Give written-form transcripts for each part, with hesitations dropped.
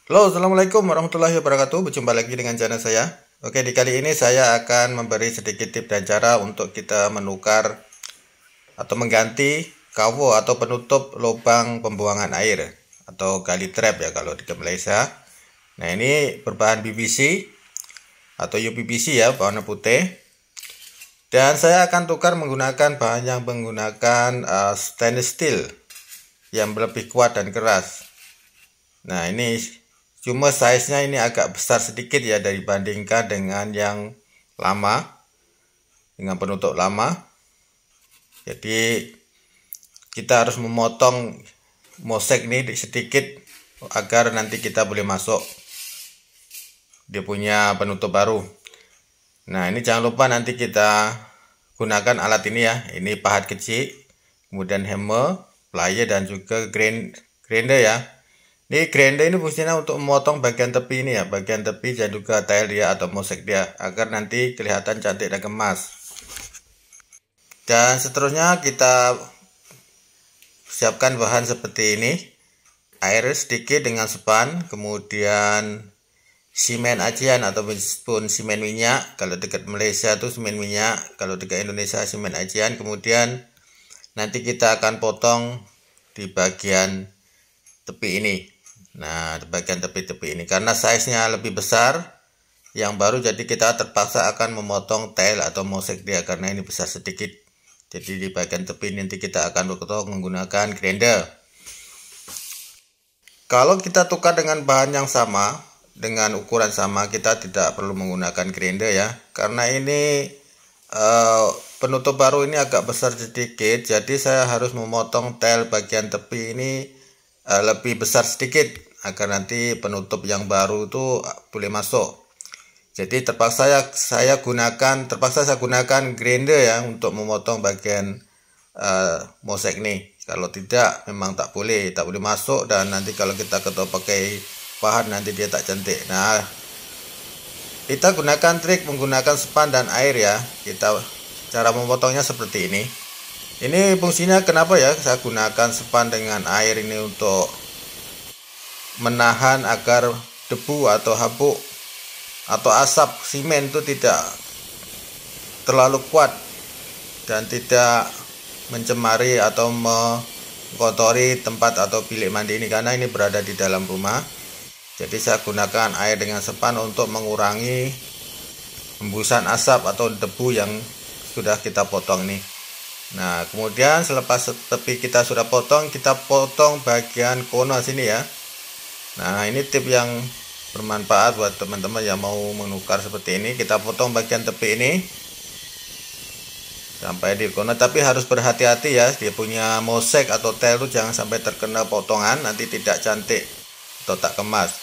Halo, assalamualaikum warahmatullahi wabarakatuh. Berjumpa lagi dengan channel saya. Oke, di kali ini saya akan memberi sedikit tips dan cara untuk kita menukar atau mengganti kavo atau penutup lubang pembuangan air atau gali trap ya kalau di Malaysia. Nah, ini berbahan PVC atau UPVC ya, warna putih. Dan saya akan tukar menggunakan bahan yang menggunakan stainless steel yang lebih kuat dan keras. Nah, ini cuma size-nya ini agak besar sedikit ya dibandingkan dengan yang lama, dengan penutup lama. Jadi kita harus memotong mosek ini sedikit agar nanti kita boleh masuk dia punya penutup baru. Nah, ini jangan lupa nanti kita gunakan alat ini ya. Ini pahat kecil, kemudian hammer, plier, dan juga grinder ya. Ini grinder ini fungsinya untuk memotong bagian tepi ini ya, bagian tepi dan juga tail dia atau mosek dia agar nanti kelihatan cantik dan kemas. Dan seterusnya kita siapkan bahan seperti ini. Air sedikit dengan sepan, kemudian semen acian ataupun semen minyak. Kalau dekat Malaysia itu semen minyak, kalau dekat Indonesia semen acian. Kemudian nanti kita akan potong di bagian tepi ini. Nah, di bagian tepi-tepi ini karena size-nya lebih besar yang baru, jadi kita terpaksa akan memotong tail atau mosek dia karena ini besar sedikit. Jadi di bagian tepi nanti kita akan potong menggunakan grinder. Kalau kita tukar dengan bahan yang sama, dengan ukuran sama, kita tidak perlu menggunakan grinder ya, karena ini penutup baru ini agak besar sedikit, jadi saya harus memotong tail bagian tepi ini lebih besar sedikit agar nanti penutup yang baru itu boleh masuk. Jadi terpaksa saya gunakan grinder ya untuk memotong bagian mosek nih. Kalau tidak memang tak boleh masuk, dan nanti kalau kita ketok pakai pahat nanti dia tak cantik. Nah, kita gunakan trik menggunakan sepan dan air ya. Kita cara memotongnya seperti ini. Ini fungsinya kenapa ya saya gunakan sepan dengan air ini, untuk menahan agar debu atau habuk atau asap semen itu tidak terlalu kuat dan tidak mencemari atau mengkotori tempat atau bilik mandi ini, karena ini berada di dalam rumah. Jadi saya gunakan air dengan sepan untuk mengurangi hembusan asap atau debu yang sudah kita potong nih. Nah, kemudian selepas tepi kita sudah potong, kita potong bagian corner sini ya. Nah, ini tip yang bermanfaat buat teman-teman yang mau menukar seperti ini. Kita potong bagian tepi ini sampai di corner, tapi harus berhati-hati ya, dia punya mosek atau tail itu jangan sampai terkena potongan, nanti tidak cantik atau tak kemas.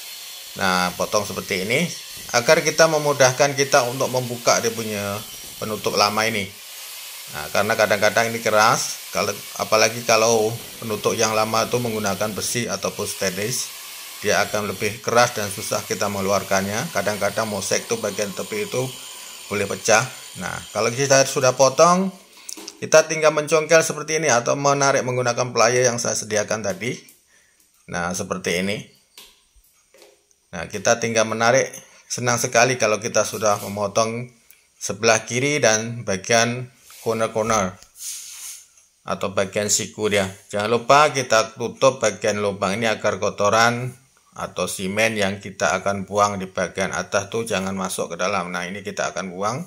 Nah, potong seperti ini agar kita memudahkan kita untuk membuka dia punya penutup lama ini. Nah, karena kadang-kadang ini keras, apalagi kalau penutup yang lama itu menggunakan besi ataupun stainless, dia akan lebih keras dan susah kita mengeluarkannya. Kadang-kadang mosek itu bagian tepi itu boleh pecah. Nah, kalau kita sudah potong, kita tinggal mencongkel seperti ini atau menarik menggunakan plier yang saya sediakan tadi. Nah, seperti ini. Nah, kita tinggal menarik. Senang sekali kalau kita sudah memotong sebelah kiri dan bagian corner-corner atau bagian siku dia. Jangan lupa kita tutup bagian lubang ini agar kotoran atau semen yang kita akan buang di bagian atas tuh jangan masuk ke dalam. Nah, ini kita akan buang.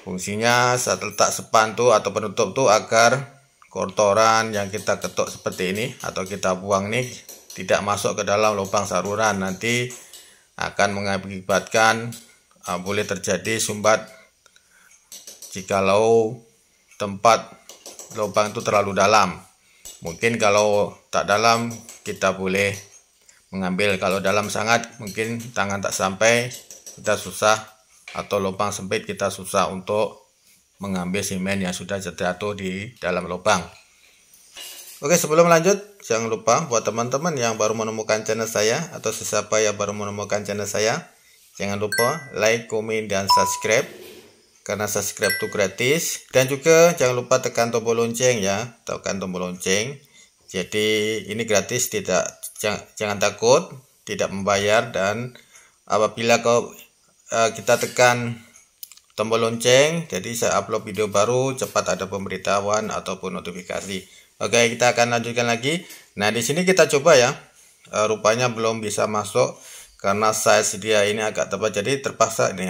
Fungsinya saat letak sepan tuh atau penutup tuh agar kotoran yang kita ketuk seperti ini atau kita buang nih tidak masuk ke dalam lubang saluran. Nanti akan mengakibatkan boleh terjadi sumbat jikalau tempat lubang itu terlalu dalam. Mungkin kalau tak dalam kita boleh mengambil, kalau dalam sangat mungkin tangan tak sampai, kita susah, atau lubang sempit kita susah untuk mengambil semen yang sudah jatuh di dalam lubang. Oke, sebelum lanjut jangan lupa buat teman-teman yang baru menemukan channel saya atau siapa yang baru menemukan channel saya, jangan lupa like, komen, dan subscribe karena subscribe itu gratis. Dan juga jangan lupa tekan tombol lonceng ya, tekan tombol lonceng. Jadi ini gratis, tidak jangan takut, tidak membayar. Dan apabila kita tekan tombol lonceng, jadi saya upload video baru cepat ada pemberitahuan ataupun notifikasi. Oke, kita akan lanjutkan lagi. Nah, di sini kita coba ya. Rupanya belum bisa masuk karena size dia ini agak tebal, jadi terpaksa ini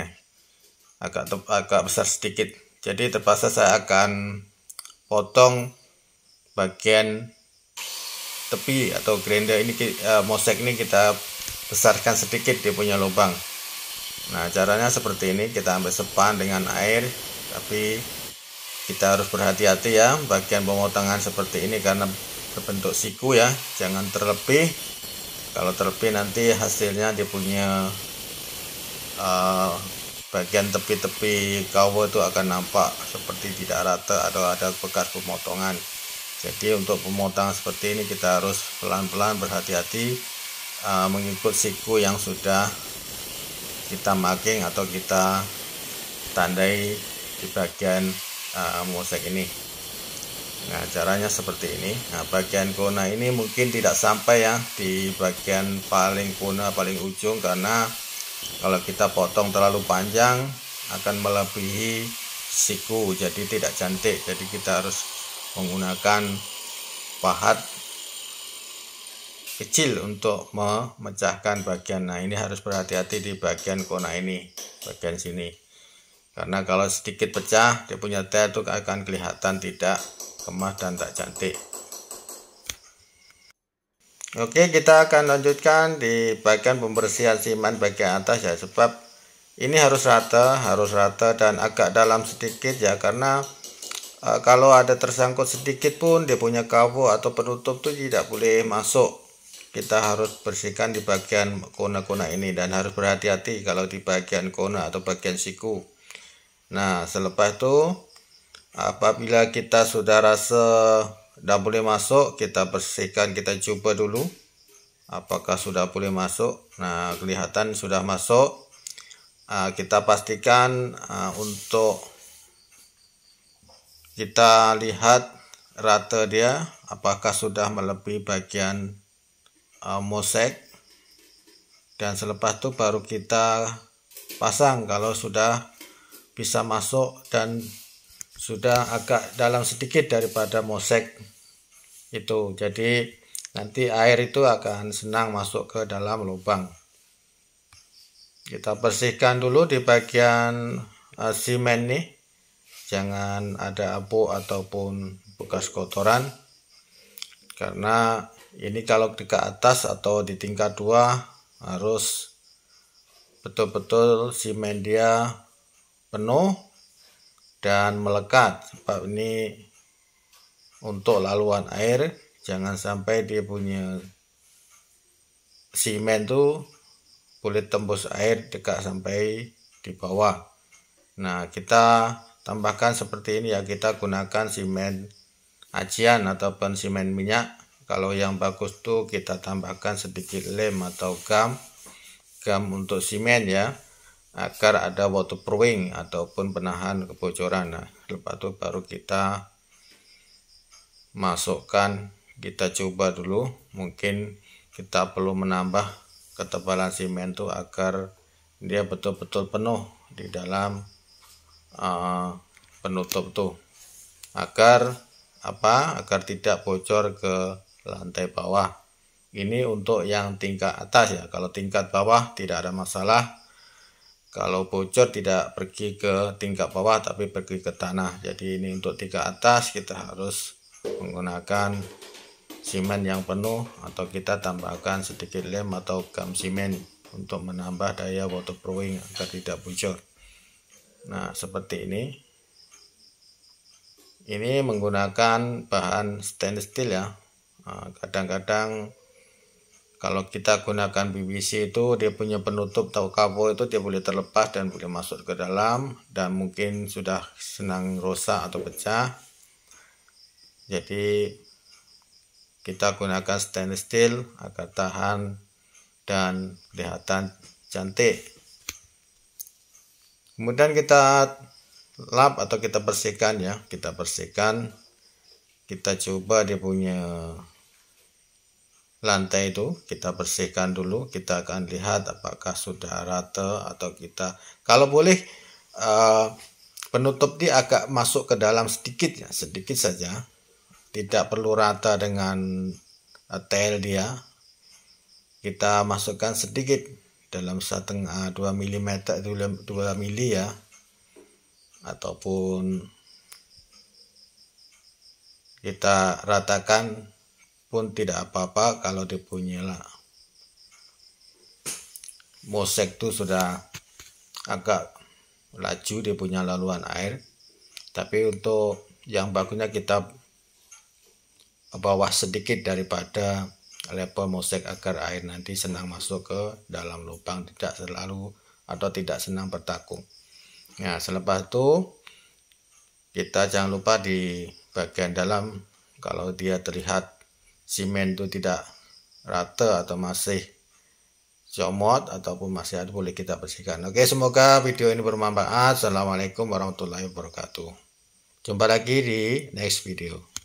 agak besar sedikit. Jadi terpaksa saya akan potong bagian tepi atau grinder ini, mosek ini kita besarkan sedikit dia punya lubang. Nah, caranya seperti ini, kita ambil sepan dengan air, tapi kita harus berhati-hati ya bagian pemotongan seperti ini karena berbentuk siku ya, jangan terlebih. Kalau terlebih nanti hasilnya dia punya bagian tepi-tepi kawo itu akan nampak seperti tidak rata atau ada bekas pemotongan. Jadi untuk pemotongan seperti ini kita harus pelan-pelan berhati-hati, mengikut siku yang sudah kita marking atau kita tandai di bagian mosek ini. Nah, caranya seperti ini. Nah, bagian kona ini mungkin tidak sampai ya di bagian paling kona paling ujung, karena kalau kita potong terlalu panjang akan melebihi siku, jadi tidak cantik. Jadi kita harus menggunakan pahat kecil untuk memecahkan bagian. Nah, ini harus berhati-hati di bagian kona ini, bagian sini, karena kalau sedikit pecah dia punya tail itu akan kelihatan tidak kemas dan tak cantik. Oke, kita akan lanjutkan di bagian pembersihan siman bagian atas ya, sebab ini harus rata dan agak dalam sedikit ya, karena kalau ada tersangkut sedikit pun dia punya kawo atau penutup tuh tidak boleh masuk. Kita harus bersihkan di bagian kona-kona ini, dan harus berhati-hati kalau di bagian kona atau bagian siku. Nah, selepas itu apabila kita sudah rasa tidak boleh masuk, kita bersihkan, kita coba dulu apakah sudah boleh masuk. Nah, kelihatan sudah masuk. Kita pastikan untuk kita lihat rata dia apakah sudah melebihi bagian mosek, dan selepas itu baru kita pasang kalau sudah bisa masuk dan sudah agak dalam sedikit daripada mosek itu. Jadi nanti air itu akan senang masuk ke dalam lubang. Kita bersihkan dulu di bagian simen nih, jangan ada abu ataupun bekas kotoran, karena ini kalau di ke atas atau di tingkat 2 harus betul-betul simen dia penuh dan melekat, sebab ini untuk laluan air, jangan sampai dia punya simen tuh boleh tembus air dekat sampai di bawah. Nah, kita tambahkan seperti ini ya, kita gunakan simen acian ataupun simen minyak. Kalau yang bagus tuh kita tambahkan sedikit lem atau gam untuk simen ya, agar ada waterproofing ataupun penahan kebocoran. Nah, lepas itu baru kita masukkan, kita coba dulu, mungkin kita perlu menambah ketebalan simen tuh agar dia betul-betul penuh di dalam penutup tuh, agar tidak bocor ke lantai bawah. Ini untuk yang tingkat atas ya, kalau tingkat bawah tidak ada masalah. Kalau bocor tidak pergi ke tingkat bawah tapi pergi ke tanah. Jadi ini untuk tingkat atas kita harus menggunakan simen yang penuh, atau kita tambahkan sedikit lem atau gam simen untuk menambah daya waterproofing agar tidak bocor. Nah, seperti ini. Ini menggunakan bahan stainless steel ya. Kadang-kadang kalau kita gunakan PVC itu dia punya penutup atau kawo itu dia boleh terlepas dan boleh masuk ke dalam, dan mungkin sudah senang rusak atau pecah. Jadi kita gunakan stainless steel agar tahan dan kelihatan cantik. Kemudian kita lap atau kita bersihkan ya, kita coba dia punya lantai itu kita bersihkan dulu. Kita akan lihat apakah sudah rata atau kita, kalau boleh penutup ini agak masuk ke dalam sedikit ya, sedikit saja, tidak perlu rata dengan tail dia. Kita masukkan sedikit dalam 1,5 2 mm itu 2 mili ya, ataupun kita ratakan pun tidak apa-apa kalau dipunya mosek itu sudah agak laju dia punya laluan air. Tapi untuk yang bagusnya kita bawah sedikit daripada level mosek agar air nanti senang masuk ke dalam lubang, tidak selalu atau tidak senang bertakung. Nah, selepas itu kita jangan lupa di bagian dalam, kalau dia terlihat semen itu tidak rata atau masih comot ataupun masih ada, boleh kita bersihkan. Oke, semoga video ini bermanfaat. Assalamualaikum warahmatullahi wabarakatuh. Jumpa lagi di next video.